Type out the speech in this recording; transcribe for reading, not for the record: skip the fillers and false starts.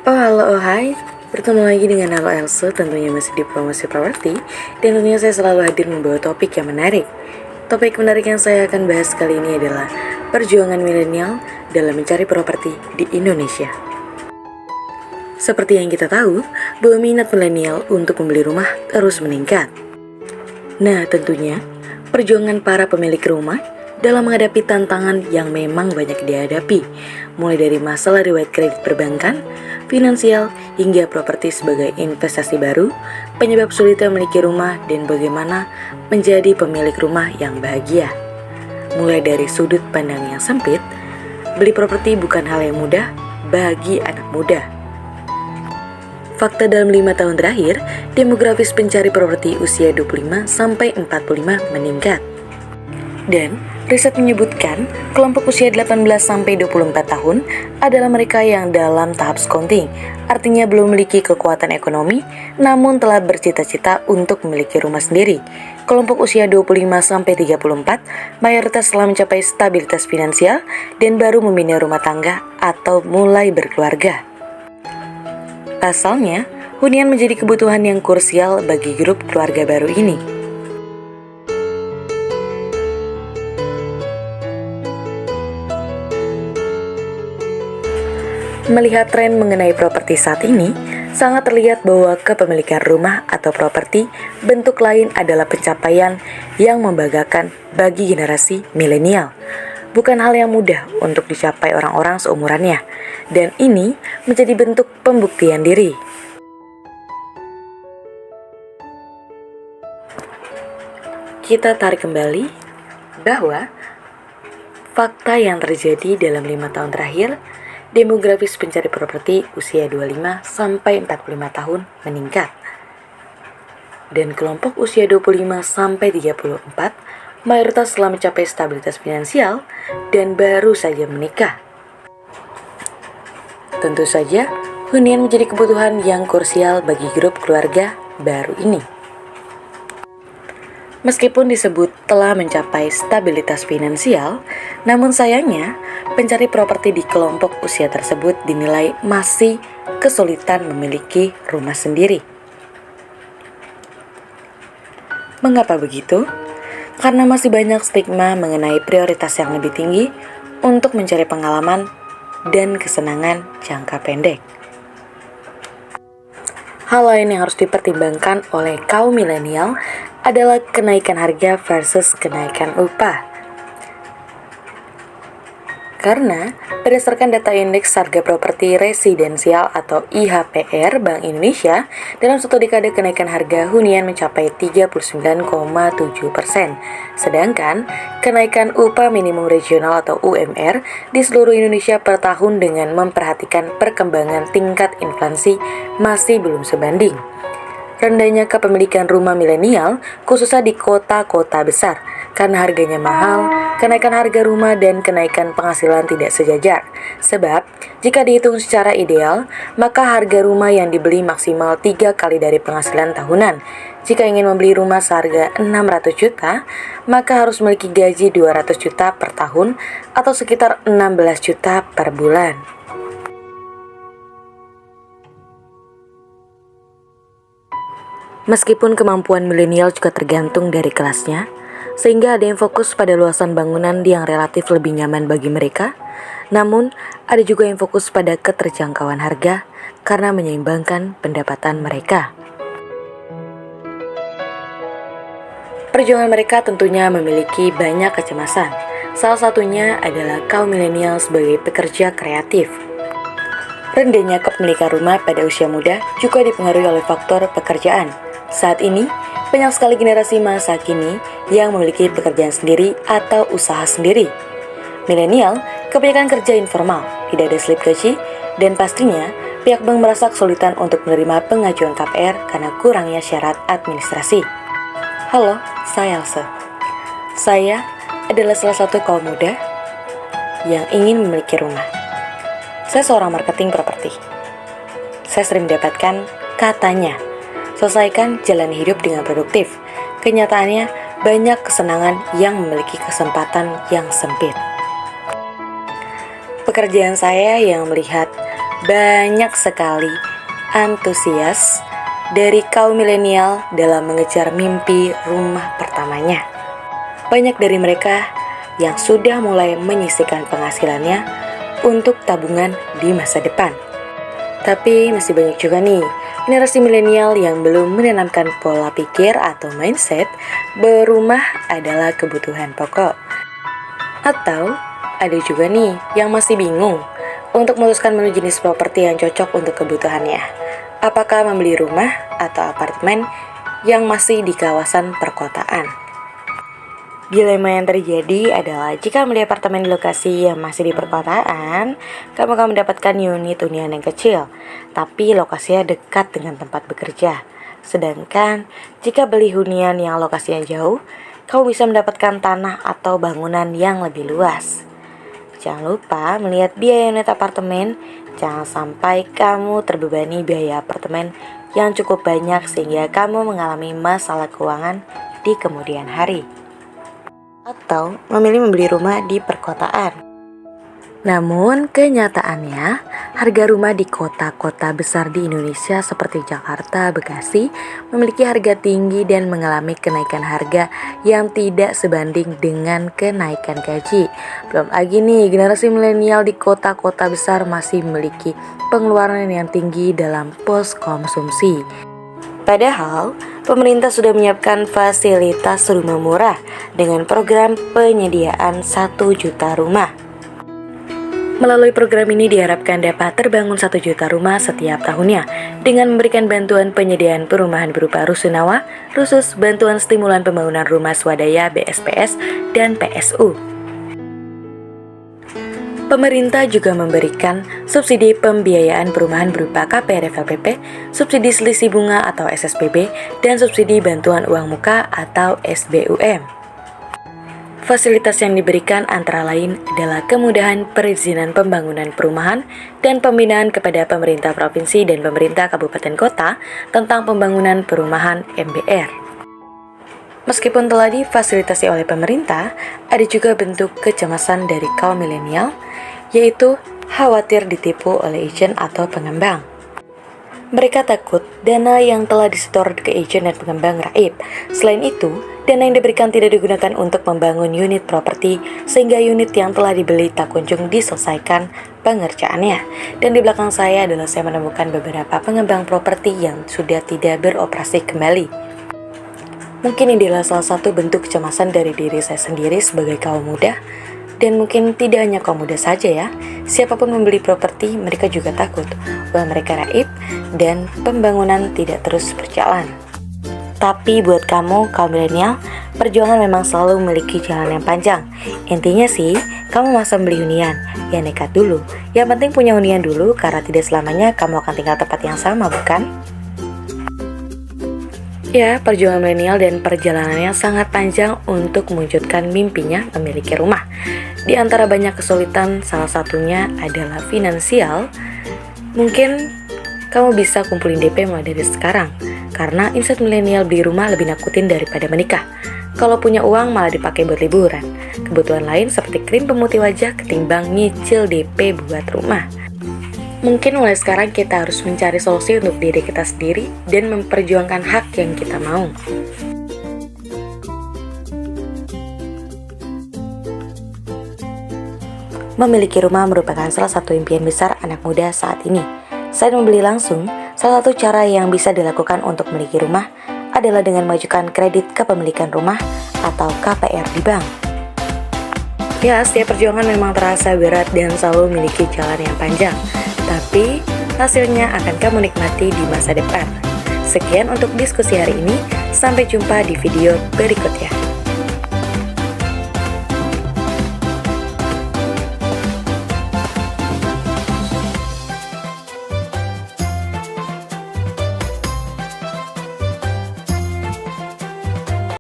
Hai. Bertemu lagi dengan Halo Elsa, tentunya masih di promosi properti. Dan tentunya saya selalu hadir membawa topik yang menarik. Topik menarik yang saya akan bahas kali ini adalah perjuangan milenial dalam mencari properti di Indonesia. Seperti yang kita tahu, bahwa minat milenial untuk membeli rumah terus meningkat. Nah, tentunya, perjuangan para pemilik rumah dalam menghadapi tantangan yang memang banyak dihadapi, mulai dari masalah riwayat kredit perbankan, finansial, hingga properti sebagai investasi baru, penyebab sulitnya memiliki rumah, dan bagaimana menjadi pemilik rumah yang bahagia. Mulai dari sudut pandang yang sempit, beli properti bukan hal yang mudah bagi anak muda. Fakta dalam 5 tahun terakhir, demografis pencari properti usia 25-45 meningkat. Dan riset menyebutkan kelompok usia 18-24 tahun adalah mereka yang dalam tahap stunting, artinya belum memiliki kekuatan ekonomi, namun telah bercita-cita untuk memiliki rumah sendiri. Kelompok usia 25-34 mayoritas telah mencapai stabilitas finansial dan baru membina rumah tangga atau mulai berkeluarga. Pasalnya, hunian menjadi kebutuhan yang krusial bagi grup keluarga baru ini. Melihat tren mengenai properti saat ini, sangat terlihat bahwa kepemilikan rumah atau properti bentuk lain adalah pencapaian yang membanggakan bagi generasi milenial. Bukan hal yang mudah untuk dicapai orang-orang seumurannya, dan ini menjadi bentuk pembuktian diri. Kita tarik kembali bahwa fakta yang terjadi dalam 5 tahun terakhir, demografis pencari properti usia 25-45 tahun meningkat. Dan kelompok usia 25-34 mayoritas telah mencapai stabilitas finansial dan baru saja menikah. Tentu saja, hunian menjadi kebutuhan yang krusial bagi grup keluarga baru ini. Meskipun disebut telah mencapai stabilitas finansial, namun sayangnya pencari properti di kelompok usia tersebut dinilai masih kesulitan memiliki rumah sendiri. Mengapa begitu? Karena masih banyak stigma mengenai prioritas yang lebih tinggi untuk mencari pengalaman dan kesenangan jangka pendek. Hal lain yang harus dipertimbangkan oleh kaum milenial adalah kenaikan harga versus kenaikan upah. Karena berdasarkan data indeks harga properti residensial atau IHPR Bank Indonesia, dalam satu dekade kenaikan harga hunian mencapai 39,7%. Sedangkan kenaikan upah minimum regional atau UMR di seluruh Indonesia per tahun dengan memperhatikan perkembangan tingkat inflasi masih belum sebanding. Rendahnya kepemilikan rumah milenial khususnya di kota-kota besar karena harganya mahal, kenaikan harga rumah dan kenaikan penghasilan tidak sejajar. Sebab, jika dihitung secara ideal, maka harga rumah yang dibeli maksimal 3 kali dari penghasilan tahunan. Jika ingin membeli rumah seharga 600 juta, maka harus memiliki gaji 200 juta per tahun atau sekitar 16 juta per bulan. Meskipun kemampuan milenial juga tergantung dari kelasnya, sehingga ada yang fokus pada luasan bangunan yang relatif lebih nyaman bagi mereka, namun ada juga yang fokus pada keterjangkauan harga karena menyeimbangkan pendapatan mereka. Perjuangan mereka tentunya memiliki banyak kecemasan. Salah satunya adalah kaum milenial sebagai pekerja kreatif. Rendahnya kepemilikan rumah pada usia muda juga dipengaruhi oleh faktor pekerjaan. Saat ini, banyak sekali generasi masa kini yang memiliki pekerjaan sendiri atau usaha sendiri. Milenial kebanyakan kerja informal, tidak ada slip gaji, dan pastinya pihak bank merasa kesulitan untuk menerima pengajuan KPR karena kurangnya syarat administrasi. Halo, saya Elsa. Saya adalah salah satu kaum muda yang ingin memiliki rumah. Saya seorang marketing properti. Saya sering mendapatkan katanya, selesaikan jalani hidup dengan produktif. Kenyataannya, banyak kesenangan yang memiliki kesempatan yang sempit. Pekerjaan saya yang melihat banyak sekali antusias dari kaum milenial dalam mengejar mimpi rumah pertamanya. Banyak dari mereka yang sudah mulai menyisihkan penghasilannya untuk tabungan di masa depan. Tapi masih banyak juga nih generasi milenial yang belum menanamkan pola pikir atau mindset bahwa rumah adalah kebutuhan pokok. Atau ada juga nih yang masih bingung untuk memutuskan menu jenis properti yang cocok untuk kebutuhannya. Apakah membeli rumah atau apartemen yang masih di kawasan perkotaan? Dilema yang terjadi adalah jika membeli apartemen di lokasi yang masih di perkotaan, kamu akan mendapatkan unit hunian yang kecil, tapi lokasinya dekat dengan tempat bekerja. Sedangkan jika beli hunian yang lokasinya jauh, kamu bisa mendapatkan tanah atau bangunan yang lebih luas. Jangan lupa melihat biaya unit apartemen, jangan sampai kamu terbebani biaya apartemen yang cukup banyak sehingga kamu mengalami masalah keuangan di kemudian hari. Atau memilih membeli rumah di perkotaan. Namun kenyataannya, harga rumah di kota-kota besar di Indonesia seperti Jakarta, Bekasi memiliki harga tinggi dan mengalami kenaikan harga yang tidak sebanding dengan kenaikan gaji. Belum lagi nih, generasi milenial di kota-kota besar masih memiliki pengeluaran yang tinggi dalam pos konsumsi. Padahal, pemerintah sudah menyiapkan fasilitas rumah murah dengan program penyediaan 1 juta rumah. Melalui program ini diharapkan dapat terbangun 1 juta rumah setiap tahunnya dengan memberikan bantuan penyediaan perumahan berupa rusunawa, khusus bantuan stimulan pembangunan rumah swadaya BSPS dan PSU. Pemerintah juga memberikan subsidi pembiayaan perumahan berupa KPR/LPP, subsidi selisih bunga atau SSBB, dan subsidi bantuan uang muka atau SBUM. Fasilitas yang diberikan antara lain adalah kemudahan perizinan pembangunan perumahan dan pembinaan kepada pemerintah provinsi dan pemerintah kabupaten kota tentang pembangunan perumahan MBR. Meskipun telah difasilitasi oleh pemerintah, ada juga bentuk kecemasan dari kaum milenial, yaitu khawatir ditipu oleh agen atau pengembang. Mereka takut dana yang telah disetor ke agen dan pengembang raib. Selain itu, dana yang diberikan tidak digunakan untuk membangun unit properti, sehingga unit yang telah dibeli tak kunjung diselesaikan pengerjaannya. Dan di belakang saya adalah saya menemukan beberapa pengembang properti yang sudah tidak beroperasi kembali. Mungkin ini adalah salah satu bentuk kecemasan dari diri saya sendiri sebagai kaum muda. Dan mungkin tidak hanya kaum muda saja ya, siapapun membeli properti mereka juga takut bahwa mereka raib dan pembangunan tidak terus berjalan. Tapi buat kamu kaum milenial, perjuangan memang selalu memiliki jalan yang panjang. Intinya sih, kamu masa beli hunian, ya nekat dulu. Yang penting punya hunian dulu karena tidak selamanya kamu akan tinggal tempat yang sama, bukan? Ya, perjuangan milenial dan perjalanannya sangat panjang untuk mewujudkan mimpinya memiliki rumah. Di antara banyak kesulitan, salah satunya adalah finansial. Mungkin kamu bisa kumpulin DP mulai dari sekarang, karena insight milenial beli rumah lebih nakutin daripada menikah. Kalau punya uang malah dipakai buat liburan. Kebutuhan lain seperti krim pemutih wajah ketimbang nyicil DP buat rumah. Mungkin mulai sekarang kita harus mencari solusi untuk diri kita sendiri dan memperjuangkan hak yang kita mau. Memiliki rumah merupakan salah satu impian besar anak muda saat ini. Selain membeli langsung, salah satu cara yang bisa dilakukan untuk memiliki rumah adalah dengan mengajukan kredit kepemilikan rumah atau KPR di bank. Ya, setiap perjuangan memang terasa berat dan selalu memiliki jalan yang panjang. Tapi hasilnya akan kamu nikmati di masa depan. Sekian untuk diskusi hari ini, sampai jumpa di video berikutnya.